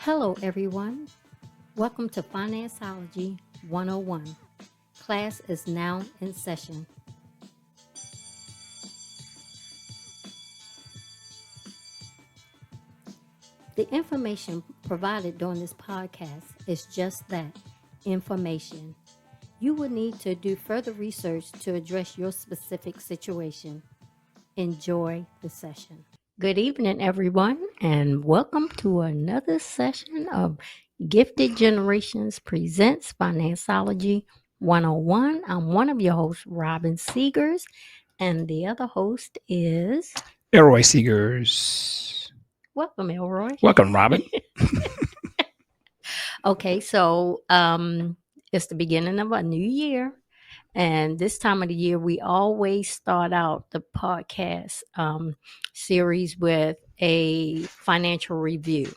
Hello, everyone. Welcome to Financeology 101. Class is now in session. The information provided during this podcast is just that, information. You will need to do further research to address your specific situation. Enjoy the session. Good evening, everyone, and welcome to another session of Gifted Generations Presents Financeology 101. I'm one of your hosts, Robin Seegers, and the other host is Elroy Seegers. Welcome, Elroy. Welcome, Robin. Okay, so it's the beginning of a new year. And this time of the year, we always start out the podcast series with a financial review,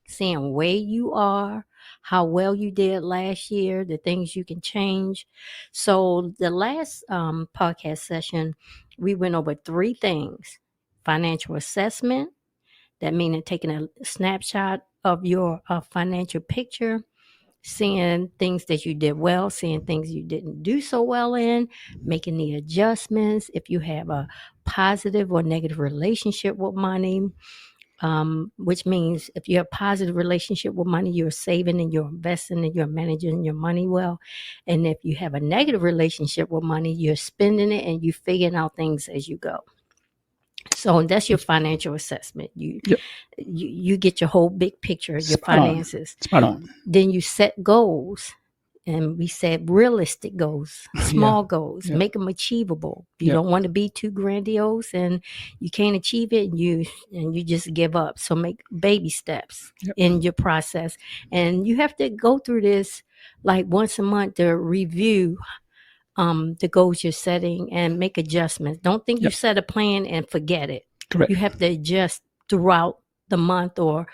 seeing where you are, how well you did last year, the things you can change. So the last podcast session, we went over three things: financial assessment, that meaning taking a snapshot of your financial picture, seeing things that you did well, seeing things you didn't do so well in, making the adjustments. If you have a positive or negative relationship with money, which means if you have a positive relationship with money, you're saving and you're investing and you're managing your money well. And if you have a negative relationship with money, you're spending it and you're figuring out things as you go. So that's your financial assessment. You get your whole big picture of your finances. Spot on. Then you set goals. And we said realistic goals, small goals, make them achievable. You don't want to be too grandiose and you can't achieve it and you just give up. So make baby steps in your process. And you have to go through this like once a month to review the goals you're setting and make adjustments. Don't think you set a plan and forget it. Correct. You have to adjust throughout the month or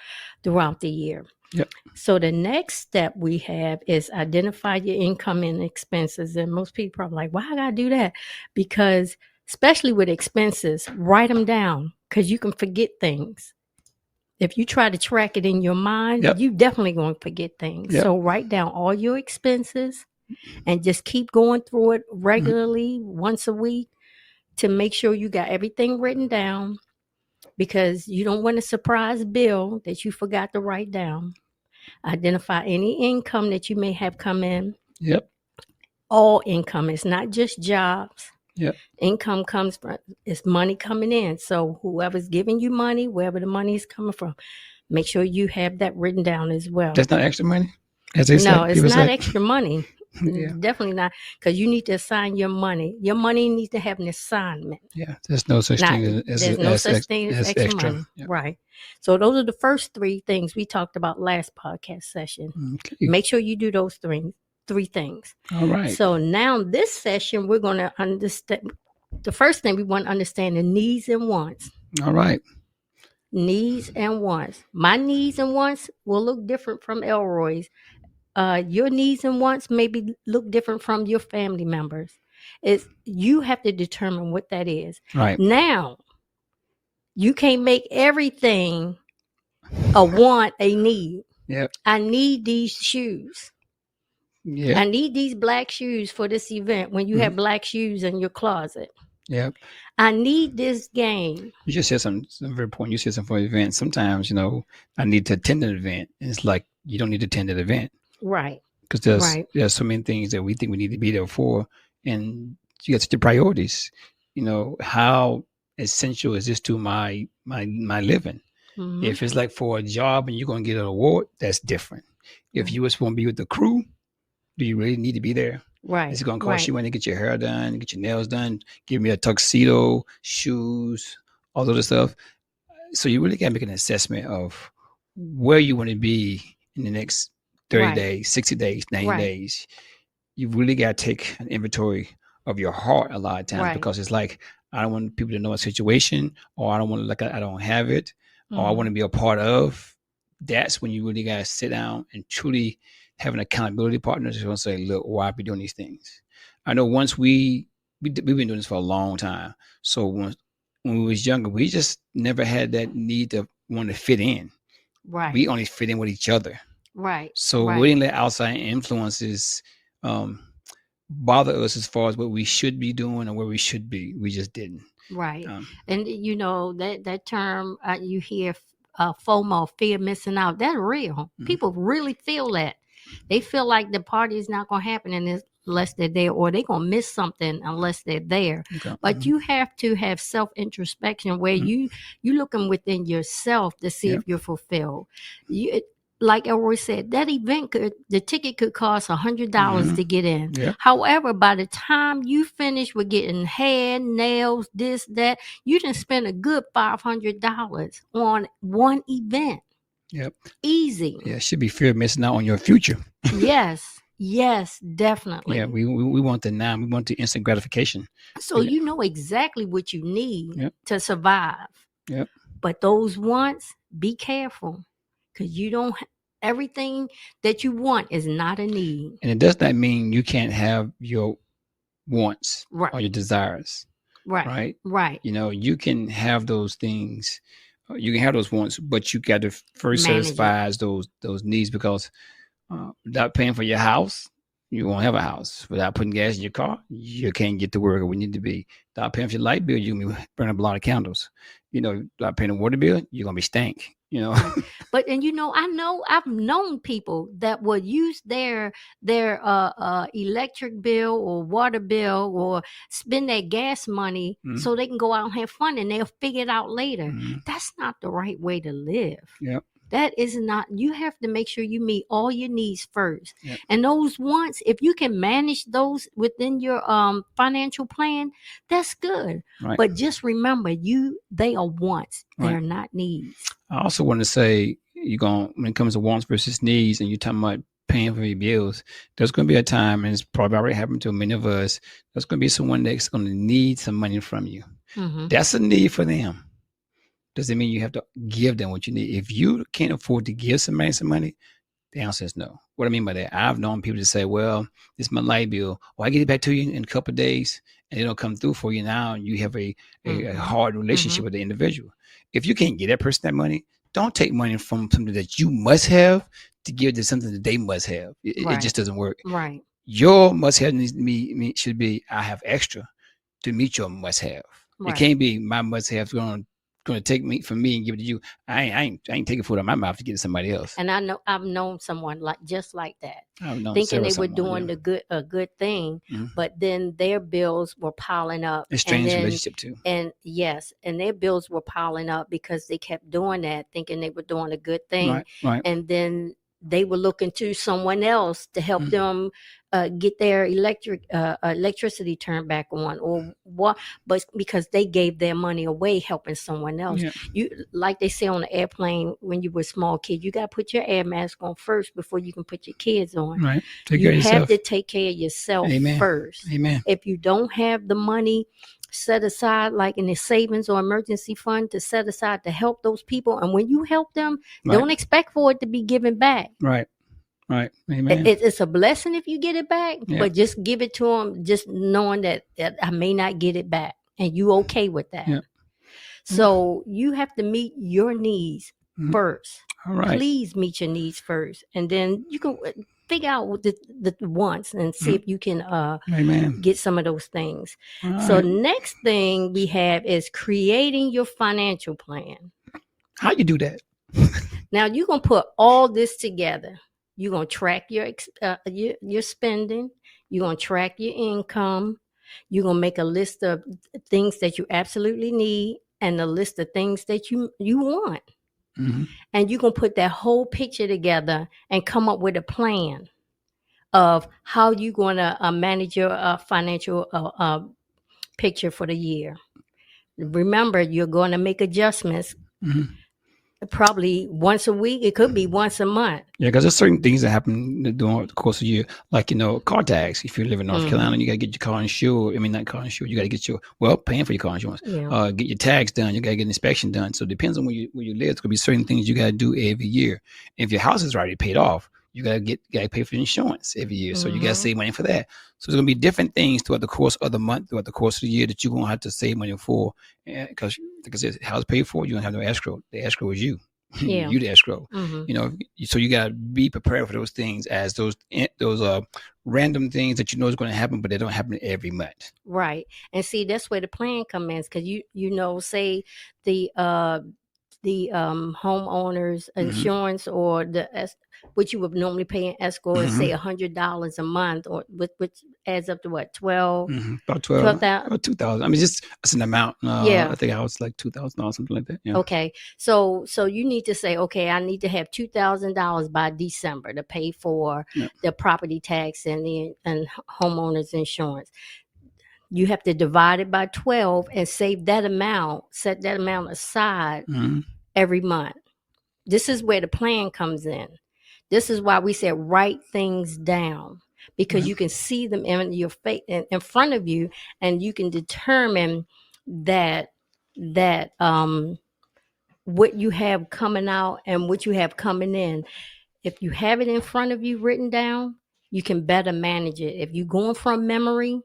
throughout the year. Yep. So the next step we have is identify your income and expenses. And most people are like, why I gotta do that? Because especially with expenses, write them down because you can forget things. If you try to track it in your mind, you definitely going to forget things. So write down all your expenses and just keep going through it regularly once a week to make sure you got everything written down, because you don't want a surprise bill that you forgot to write down. Identify any income that you may have come in. Yep. All income. It's not just jobs. Yep. Income comes from, it's money coming in. So whoever's giving you money, wherever the money is coming from, make sure you have that written down as well. That's not extra money? As they say, no, it's not extra money. Definitely not, because you need to assign your money. Your money needs to have an assignment. Yeah, there's no such thing as extra money. Yep. Right. So those are the first three things we talked about last podcast session. Okay. Make sure you do those three things. All right. So now this session, we're going to understand. The first thing we want to understand the needs and wants. All right. Needs and wants. My needs and wants will look different from Elroy's. Your needs and wants maybe look different from your family members. You have to determine what that is. Right. Now, you can't make everything a want, a need. Yep. I need these shoes. Yeah. I need these black shoes for this event when you have black shoes in your closet. Yep. I need this game. You just said something very important. You said something for an event. Sometimes, I need to attend an event. And it's like, you don't need to attend an event. Right. Because there's so many things that we think we need to be there for. And you got such priorities. How essential is this to my living? Mm-hmm. If it's like for a job and you're going to get an award, that's different. If you just want to be with the crew, do you really need to be there? Right. Is it going to cost you money to get your hair done, get your nails done, give me a tuxedo, shoes, all of the stuff? So you really got to make an assessment of where you want to be in the next 30 days, 60 days, 90 days. You really got to take an inventory of your heart a lot of times, because it's like, I don't want people to know a situation, or I don't want to look like I don't have it, or I want to be a part of. That's when you really got to sit down and truly have an accountability partner that's going to say, look, why are we doing these things? I know once we've been doing this for a long time. So when we was younger, we just never had that need to want to fit in. Right. We only fit in with each other. Right. So we Right. didn't let outside influences bother us as far as what we should be doing or where we should be. We just didn't. Right. Um, And you know that term you hear FOMO, fear of missing out. That's real. mhm. People really feel that. They feel like the party is not going to happen unless they're there, or they're going to miss something unless they're there. Okay. But you have to have self introspection where Mhm. you looking within yourself to see Yeah. if you're fulfilled. You, like Elroy said, that event the ticket could cost $100 Mhm. to get in. Yeah. However, by the time you finish with getting hair, nails, this, that, you done spend a good $500 on one event. Yep. Easy. Yeah. Should be fear of missing out on your future. Yes. Yes, Yeah. definitely. We want the now. We want the instant gratification. So you know exactly what you need Yep. to survive. Yep. But those wants, be careful. Because you don't, everything that you want is not a need. And it does not mean you can't have your wants or Right. your desires. Right. Right. Right. You know, you can have those things. You can have those wants, but you got to first Manage it. satisfy those needs, because without paying for your house, you won't have a house. Without putting gas in your car, you can't get to work where we need to be. Without paying for your light bill, you can be burning up a lot of candles. You know, without paying the water bill, you're gonna be stank. You know. Right. But and you know, I've known people that would use their electric bill or water bill or spend their gas money Mhm. so they can go out and have fun, and they'll figure it out later. Mhm. That's not the right way to live. Yep. That is not. You have to make sure you meet all your needs first. Yep. And those wants, if you can manage those within your financial plan, that's good. Right. But just remember, they are wants. They're Right. not needs. I also want to say, when it comes to wants versus needs, and you're talking about paying for your bills, there's going to be a time, and it's probably already happened to many of us. There's going to be someone that's going to need some money from you. Mm-hmm. That's a need for them. Doesn't mean you have to give them what you need. If you can't afford to give somebody some money, the answer is no. What I mean by that, I've known people to say, well, this is my light bill. Well, I get it back to you in a couple of days, and it'll come through for you. Now you have a hard relationship with the individual. If you can't get that person that money, don't take money from something that you must have to give to something that they must have. It just doesn't work. Right. Your must have should be, I have extra to meet your must have. Right. It can't be my must have going to take me from me and give it to you. I ain't taking food out of my mouth to give it to somebody else. And I know I've known someone just like that, known thinking they were someone, doing a good thing, but then their bills were piling up. A strange relationship too. And yes, and their bills were piling up because they kept doing that, thinking they were doing a good thing. Right. And then they were looking to someone else to help them get their electricity turned back on, or what? But because they gave their money away helping someone else. Yeah. You, like they say on the airplane when you were a small kid, you got to put your air mask on first before you can put your kids on. Right. You have to take care of yourself first. Amen. If you don't have the money set aside, like in the savings or emergency fund, to set aside to help those people, and when you help them, don't expect for it to be given back. Right. Amen. It's a blessing if you get it back, but just give it to them, just knowing that I may not get it back, and you okay with that. Yeah. So you have to meet your needs first. All right. Please meet your needs first, and then you can figure out what the wants and see if you can get some of those things. So next thing we have is creating your financial plan. How you do that? Now you're gonna put all this together. You're gonna track your spending. You're gonna track your income. You're gonna make a list of things that you absolutely need and a list of things that you want. And you're going to put that whole picture together and come up with a plan of how you're going to manage your financial picture for the year. Remember, you're going to make adjustments probably once a week. It could be once a month. Yeah, because there's certain things that happen during the course of the year, like, car tags. If you live in North Carolina, you got to get your car insured. I mean, not car insured. You got to get paying for your car insurance. Yeah. Get your tags done. You got to get an inspection done. So it depends on where you live. It's going to be certain things you got to do every year. If your house is already paid off, you got to pay for insurance every year. So you got to save money for that. So there's going to be different things throughout the course of the month, throughout the course of the year that you're going to have to save money for. Because, like I said, house paid for, you don't have no escrow. The escrow is you. Yeah. You the escrow. Mm-hmm. You know, so you gotta be prepared for those things, as those random things that you know is going to happen, but they don't happen every month. Right. And see, that's where the plan comes in, because say the homeowners Mm-hmm. insurance, or what you would normally pay in escrow is say Mm-hmm. $100 a month, or which adds up to what, 12, Mm-hmm. About 12, 12,000. about 2,000. I mean, just it's an amount. I Yeah. think I was like $2,000, something like that. Yeah. Okay. So you need to say, okay, I need to have $2,000 by December to pay for Yeah. the property tax and the homeowners insurance. You have to divide it by 12 and save that amount, set that amount aside Mm-hmm. every month. This is where the plan comes in. This is why we said write things down, because Right. you can see them in your face, in front of you, and you can determine that what you have coming out and what you have coming in. If you have it in front of you written down, you can better manage it. If you're going from memory,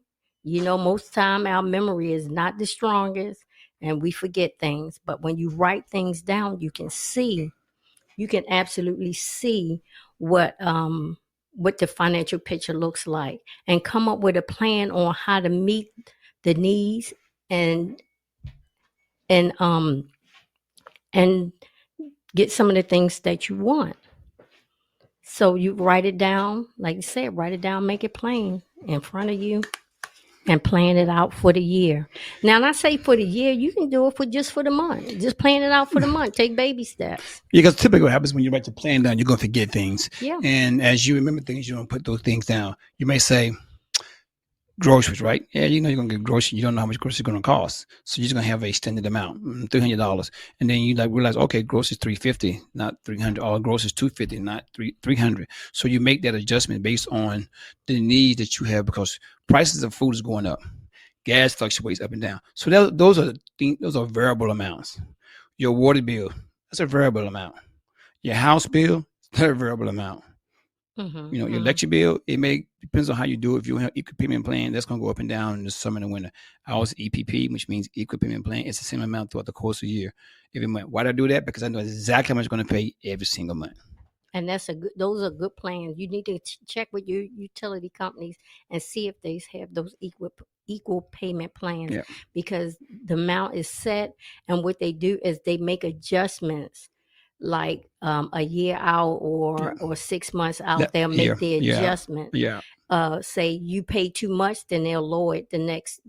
most time our memory is not the strongest and we forget things. But when you write things down, you can absolutely see what the financial picture looks like, and come up with a plan on how to meet the needs, and and um and get some of the things that you want. So you write it down, like you said, write it down, make it plain in front of you, and plan it out for the year. Now, and I say for the year, you can do it for the month. Just plan it out for the month. Take baby steps. Because typically what happens when you write your plan down, you're going to forget things. Yeah. And as you remember things, you don't put those things down. You may say, groceries, right? Yeah, you know you're gonna get groceries. You don't know how much groceries are gonna cost, so you're just gonna have a standard amount, $300, and then you like realize, okay, groceries $350, not $300. All groceries $250, not $300. So you make that adjustment based on the needs that you have, because prices of food is going up, gas fluctuates up and down. So those are variable amounts. Your water bill, that's a variable amount. Your house bill, that's a variable amount. Mm-hmm, You know, your mm-hmm. electric bill, it may depends on how you do it. If you have equal payment plan, that's going to go up and down in the summer and the winter. Ours EPP, which means equal payment plan, it's the same amount throughout the course of the year, every month. Why do I do that? Because I know exactly how much I'm going to pay every single month. And those are good plans. You need to check with your utility companies and see if they have those equal payment plans, Yeah. because the amount is set, and what they do is they make adjustments, like a year out or Yeah. 6 months out. They'll make the adjustment. Yeah. Say you pay too much, then they'll lower it the next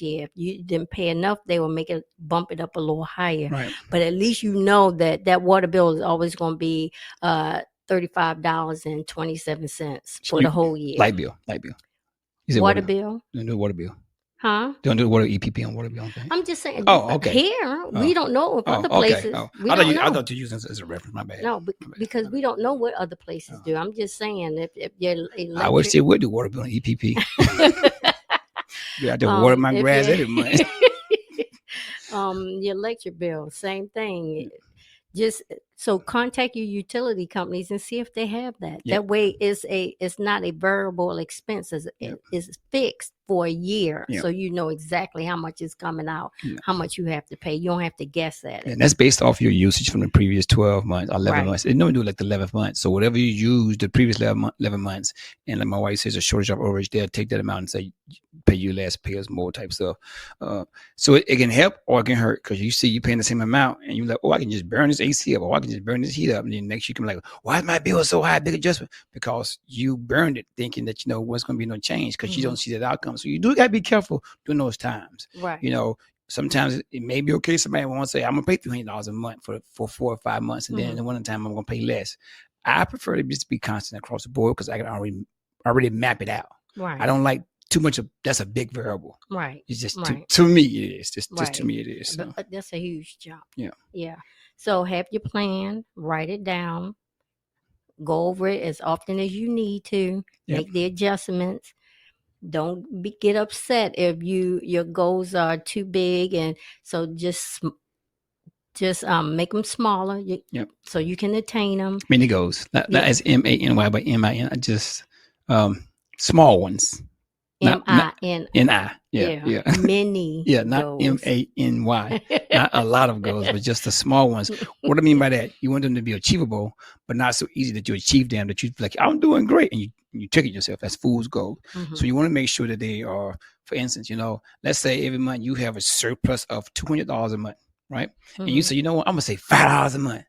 year. If you didn't pay enough, they will make it bump it up a little higher. Right. But at least you know that water bill is always going to be $35.27 for the whole year. Light bill. You said water bill? Don't do water bill. Huh? Don't do water EPP on water bill. Okay. I'm just saying. Oh, okay. Here, we don't know if other places. Okay. We don't know. I thought you used this as a reference. My bad. No, because we don't know what other places do. I'm just saying, if you're electric, I wish they would do water bill on EPP. Yeah, I just water my grass every month. Your electric bill, same thing. Just so contact your utility companies and see if they have that. Yep. That way, it's not a variable expense. It's fixed for a year, Yep. so you know exactly how much is coming out, Yep. how much you have to pay. You don't have to guess at it. And that's based off your usage from the previous 12 months, 11 Right. months. They normally do like the 11th month. So whatever you use the previous 11 months, and like my wife says, a shortage of overage, they'll take that amount and say, pay you less, pay us more type stuff. So it can help or it can hurt, because you see you paying the same amount and you're like, oh, I can just burn this AC up, or I can just burn this heat up. And then next you can be like, why is my bill so high? Big adjustment. Because you burned it thinking that, what's going to be no change, because you don't see that outcome. So you do got to be careful during those times. Right. Sometimes it may be okay. Somebody wants to say, I'm going to pay $300 a month for 4 or 5 months. And then in the winter time, I'm going to pay less. I prefer to just be constant across the board, because I can already map it out. Right. I don't like too much of that's a big variable. Right. It's just right. to me it is. Just Right. to me it is. So. But that's a huge jump. Yeah. Yeah. So have your plan, write it down, go over it as often as you need to, Yep. make the adjustments. Don't get upset if your goals are too big, and so just make them smaller, Yep. so you can attain them. Mini goals, not as MANY, but MIN. Just small ones. Not MIN. N-I. Yeah, Yeah, yeah. many Yeah, not goals. MANY. Not a lot of goals, but just the small ones. What I mean by that, you want them to be achievable, but not so easy that you achieve them that you like, I'm doing great. And you trick yourself. That's fool's gold. So you want to make sure that they are, for instance, let's say every month you have a surplus of $200 a month, right? And you say, you know what, I'm going to say $5 a month.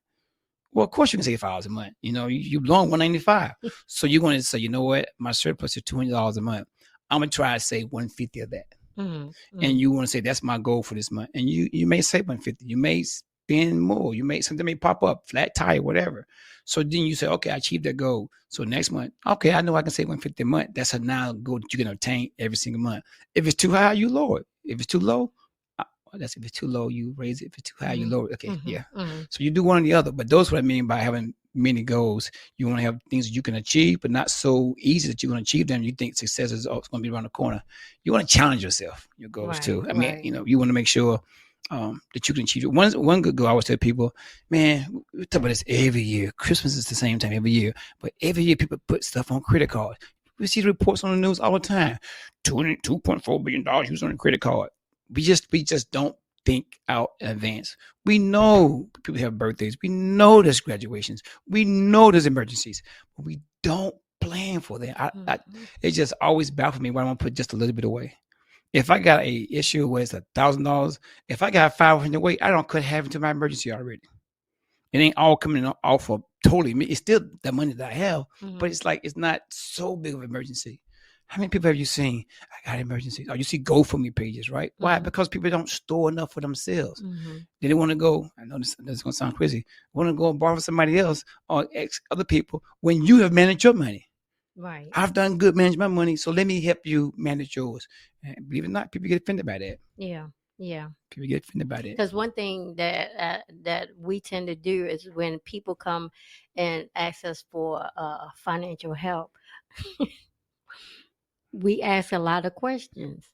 Well, of course you can say $5 a month. You belong 195. So you're going to say, you know what, my surplus is $200 a month. I'm going to try to save 150 of that. And you want to say that's my goal for this month, and you may say 150, you may spend more, something may pop up, flat tire, whatever. So then you say, okay, I achieved that goal. So next month, okay, I know I can save 150 a month. That's a now goal that you can obtain every single month. If it's too high, you lower it. If it's too low, if it's too low, you raise it. If it's too high, you lower it. Okay, yeah. So you do one or the other. But those are what I mean by having many goals. You want to have things that you can achieve, but not so easy that you're going to achieve them. You think success is going to be around the corner. You want to challenge yourself, your goals too. I mean, you want to make sure that you can achieve it. One good goal I always tell people, man, we talk about this every year. Christmas is the same time every year, but every year people put stuff on credit cards. We see the reports on the news all the time. $2.4 billion used on a credit card. We just don't think out in advance. We know people have birthdays. We know there's graduations. We know there's emergencies, but we don't plan for that. It just always baffles me why I want to put just a little bit away. If I got a issue where it's $1,000, if I got 500 away, I don't cut half into my emergency already. It ain't all coming off of totally me. It's still the money that I have, but it's like it's not so big of an emergency. How many people have you seen? I got emergencies. Oh, you see GoFundMe pages, right? Why? Because people don't store enough for themselves. They want to go. I know this is going to sound crazy. Want to go and borrow from somebody else or other people when you have managed your money. Right. I've done good managing my money, so let me help you manage yours. And believe it or not, people get offended by that. Yeah. Yeah. People get offended by that. Because one thing that we tend to do is when people come and ask us for financial help, we ask a lot of questions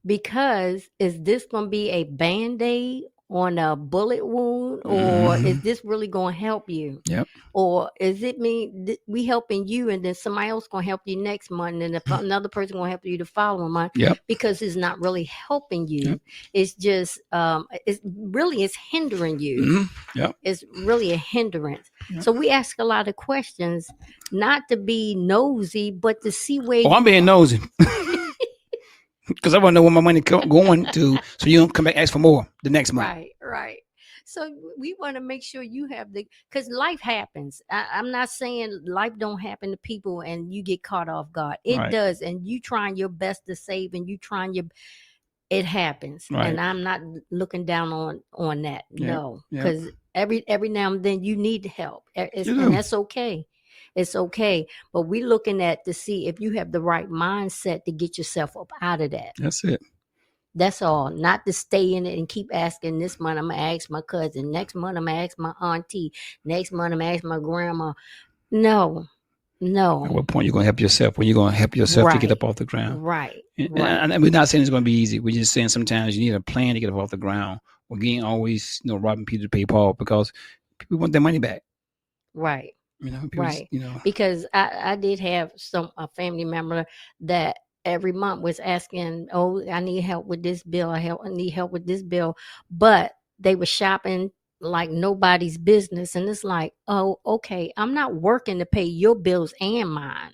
because is this going to be a Band-Aid on a bullet wound, or is this really going to help you? Yep. Or is it we helping you and then somebody else going to help you next month and then another person going to help you the following month? Yep. Because it's not really helping you. Yep. It's just it's hindering you. Yep. It's really a hindrance. Yep. So we ask a lot of questions, not to be nosy, but to see where. Oh, I'm being nosy. Because I want to know where my money going to, so you don't come back and ask for more the next month. Right. So we want to make sure you have because life happens. I'm not saying life don't happen to people and you get caught off guard. It does, and you trying your best to save, and you trying it happens. Right. And I'm not looking down on that. Yep. No, because every now and then you need help, and that's okay. It's okay, but we're looking at to see if you have the right mindset to get yourself up out of that. That's it. That's all. Not to stay in it and keep asking. This month I'm gonna ask my cousin. Next month I'm gonna ask my auntie. Next month I'm gonna ask my grandma. No. At what point you're gonna help yourself? When you're gonna help yourself to get up off the ground? Right. And we're not saying it's gonna be easy. We're just saying sometimes you need a plan to get up off the ground. Or getting always, robbing Peter to pay Paul, because people want their money back. Right. Right. Because I did have a family member that every month was asking, oh, I need help with this bill. I need help with this bill. But they were shopping like nobody's business. And it's like, oh, okay, I'm not working to pay your bills and mine.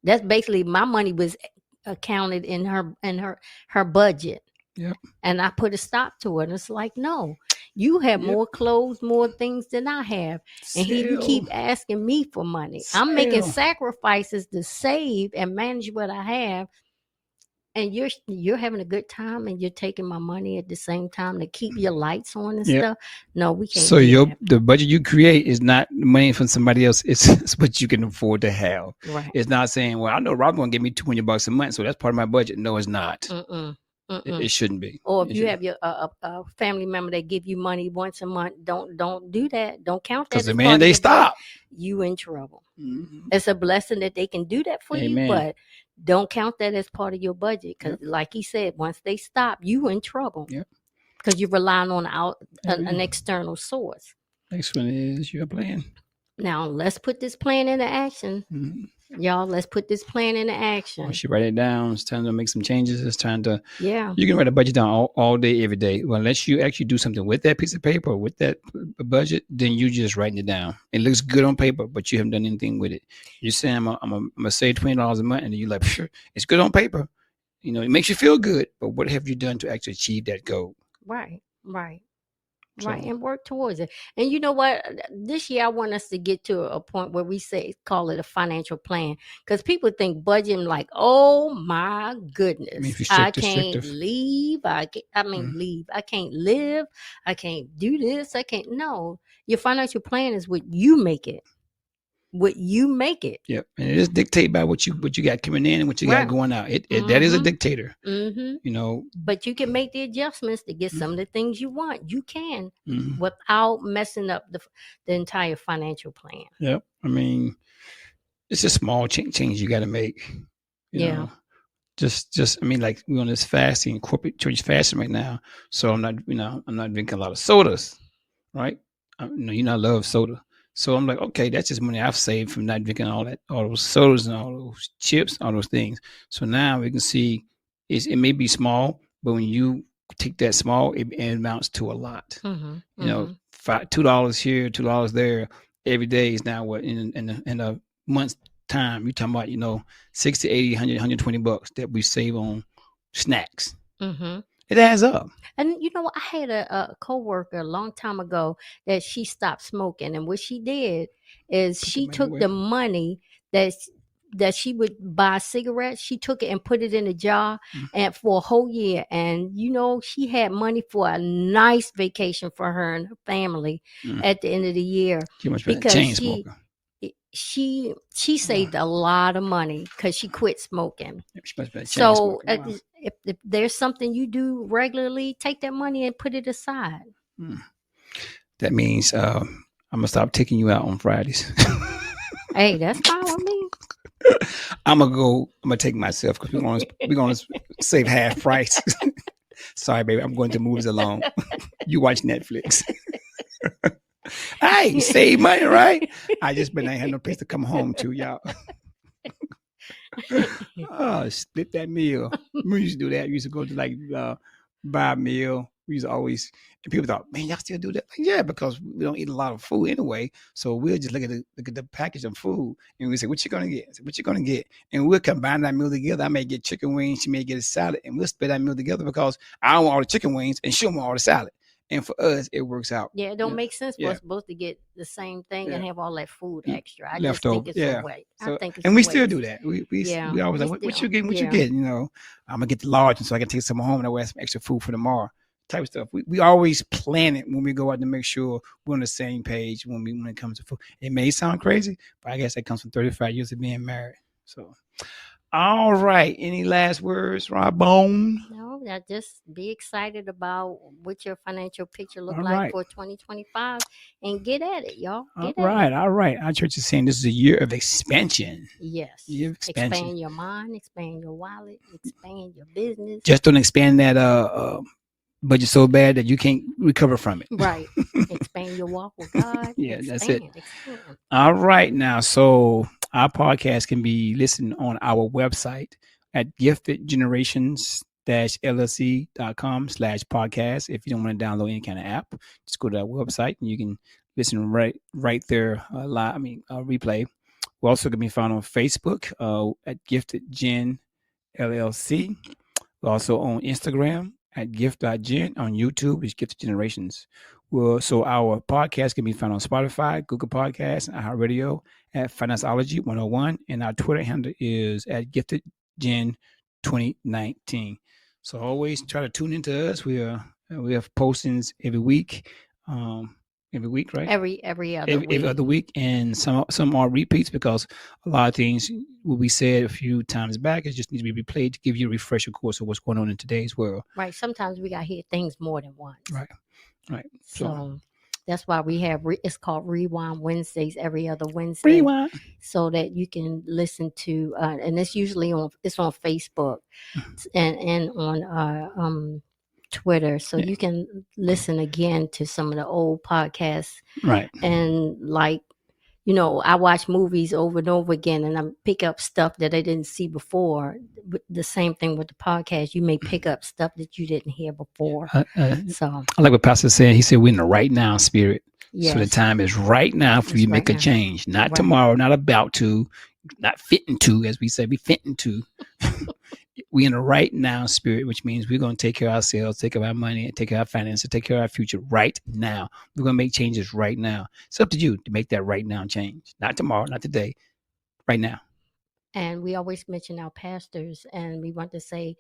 That's basically my money was accounted in her budget. Yep. And I put a stop to it. And it's like, no, you have more clothes, more things than I have. And you keep asking me for money. I'm making sacrifices to save and manage what I have. And you're having a good time, and you're taking my money at the same time to keep your lights on and stuff. No, we can't. So the budget you create is not money from somebody else. It's what you can afford to have. Right. It's not saying, well, I know Rob's gonna give me $200 a month, so that's part of my budget. No, it's not. It shouldn't be. Or if you have your a family member that give you money once a month, don't do that. Don't count that. Because they stop. You in trouble. It's a blessing that they can do that for you, but don't count that as part of your budget. Because, like he said, once they stop, you in trouble. Yep. Because you're relying on an external source. Next one is your plan. Now let's put this plan into action. Mhm. Y'all, let's put this plan into Once action. you write it down, it's time to make some changes. It's time to Yeah. you can write a budget down all day, every day. Well, unless you actually do something with that piece of paper or with that budget, then you just writing it down. It looks good on paper, but you haven't done anything with it. You're saying I'm gonna save $20 a month, and then you're like, sure, it's good on paper. You know, it makes you feel good, but what have you done to actually achieve that goal? Right. Right. Right, So and work towards it. And you know what? This year, I want us to get to a point where we say, call it a financial plan. Because people think budgeting like, oh my I mean, goodness, I can't restrictive. leave. Mm, Leave. I can't live. I can't do this. I can't. No, your financial plan is what you make it. What you make it. yep, and it is dictated by what you got coming in and what you got Right. going out. It that is a Mm-hmm. dictator. Mm-hmm. You know. But you can make the adjustments to get some of Mm-hmm. the things you want. You can Mm-hmm. without messing up the entire financial plan. Yep. I mean, it's a small change you got to make. You Yeah. know, just I mean, like we're on this fasting, corporate church fasting right now. So I'm not drinking a lot of sodas, right? You know, I love soda. So I'm like, okay, that's just money I've saved from not drinking all those sodas and all those chips, all those things. So now we can see it may be small, but when you take that small, it amounts to a lot. Mm-hmm. You know, Mm-hmm. $2 here, $2 there, every day is now what in a month's time. You're talking about 60, 80, 100, $120 that we save on snacks. Mm-hmm. It adds up. And you know what? I had a coworker a long time ago that she stopped smoking, and what she did is Put the she money took the away. money that she would buy cigarettes. She took it and put it in a jar, Mm, and for a whole year. And she had money for a nice vacation for her and her family mm. at the end of the year Too much for that because chain smoker. she Oh, saved a lot of money because she quit smoking. she must be a chain So smoker. Wow. if there's something you do regularly, take that money and put it aside. Mm. That means I'm gonna stop taking you out on Fridays. Hey, that's fine with me. I'm gonna go. I'm gonna take myself because we're gonna save half price. Sorry, baby. I'm going to movies alone. You watch Netflix. Hey, save money, right? I just been ain't had no place to come home to, y'all. Oh, split that meal. We used to do that. We used to go to buy a meal. We used to always and people thought, man, y'all still do that? Like, yeah, because we don't eat a lot of food anyway. So we'll just look at the package of food and we say, what you gonna get? I said, what you gonna get? And we'll combine that meal together. I may get chicken wings, she may get a salad, and we'll split that meal together because I don't want all the chicken wings and she'll want all the salad. And for us, it works out. Yeah, it don't make sense for Yeah. us both to get the same thing Yeah. and have all that food extra. I just think Leftover. it's a Yeah. way. I So think it's and a we still waste. do that. Yeah, We always we like, what you still. getting? What you Yeah. getting? I'm gonna get the large, and so I can take some home and I will have some extra food for tomorrow. Type of stuff. We always plan it when we go out to make sure we're on the same page when it comes to food. It may sound crazy, but I guess that comes from 35 years of being married. So, all right. Any last words, Rob Bone? No, just be excited about what your financial picture look All like right. for 2025 and get at it, y'all. All Get at right. it. All right. Our church is saying this is a year of expansion. Yes. Year of expansion. Expand your mind, expand your wallet, expand your business. Just don't expand that budget so bad that you can't recover from it. Right. Expand your walk with God. Yeah, that's it. Expand. All right, now, so our podcast can be listened on our website at giftedgenerations-llc.com/podcast. If you don't want to download any kind of app, just go to our website and you can listen right there live. Replay. We're also going to be found on Facebook at Gifted Gen LLC. We're also on Instagram at gift.gen. On YouTube is Gifted Generations. Well, so our podcast can be found on Spotify, Google Podcasts, and iHeartRadio at Financeology 101. And our Twitter handle is at GiftedGen 2019. So always try to tune into us. We have postings every week. Right? Every other week. Every other week, and some are repeats because a lot of things will be said a few times back. It just needs to be replayed to give you a refresher course of what's going on in today's world. Right. Sometimes we got to hear things more than once. Right. So that's why we have it's called Rewind Wednesdays every other Wednesday. Rewind. So that you can listen to and it's usually on Facebook and on Twitter, so you can listen again to some of the old podcasts, right? And I watch movies over and over again, and I pick up stuff that I didn't see before. The same thing with the podcast. You may pick up stuff that you didn't hear before. So I like what Pastor said. He said we're in the right now spirit. So the yes, time is right now for you it's to right make a now. change. Not Right. tomorrow, not about to, not fitting to, as we say, be fitting to. We in the right now spirit, which means we're going to take care of ourselves, take care of our money, take care of our finances, take care of our future right now. We're going to make changes right now. It's up to you to make that right now change. Not tomorrow, not today, right now. And we always mention our pastors, and we want to say,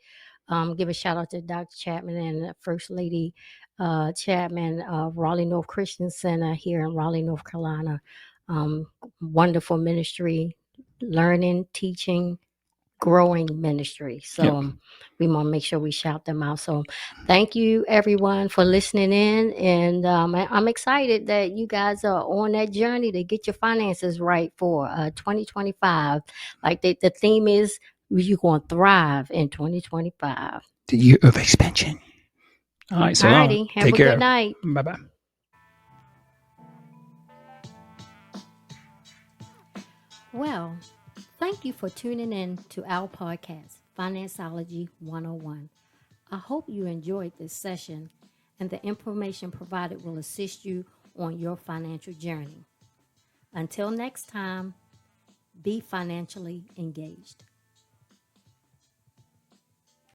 give a shout out to Dr. Chapman and First Lady Chapman of Raleigh North Christian Center here in Raleigh, North Carolina. Wonderful ministry, learning, teaching, growing ministry. Yep. So we want to make sure we shout them out. So thank you everyone for listening in. And I'm excited that you guys are on that journey to get your finances right for 2025. Like the theme is you're going to thrive in 2025. The year of expansion. All right, so All long. righty. Have Take a good care. night. Bye bye. Well, thank you for tuning in to our podcast, Financeology 101. I hope you enjoyed this session and the information provided will assist you on your financial journey. Until next time, be financially engaged.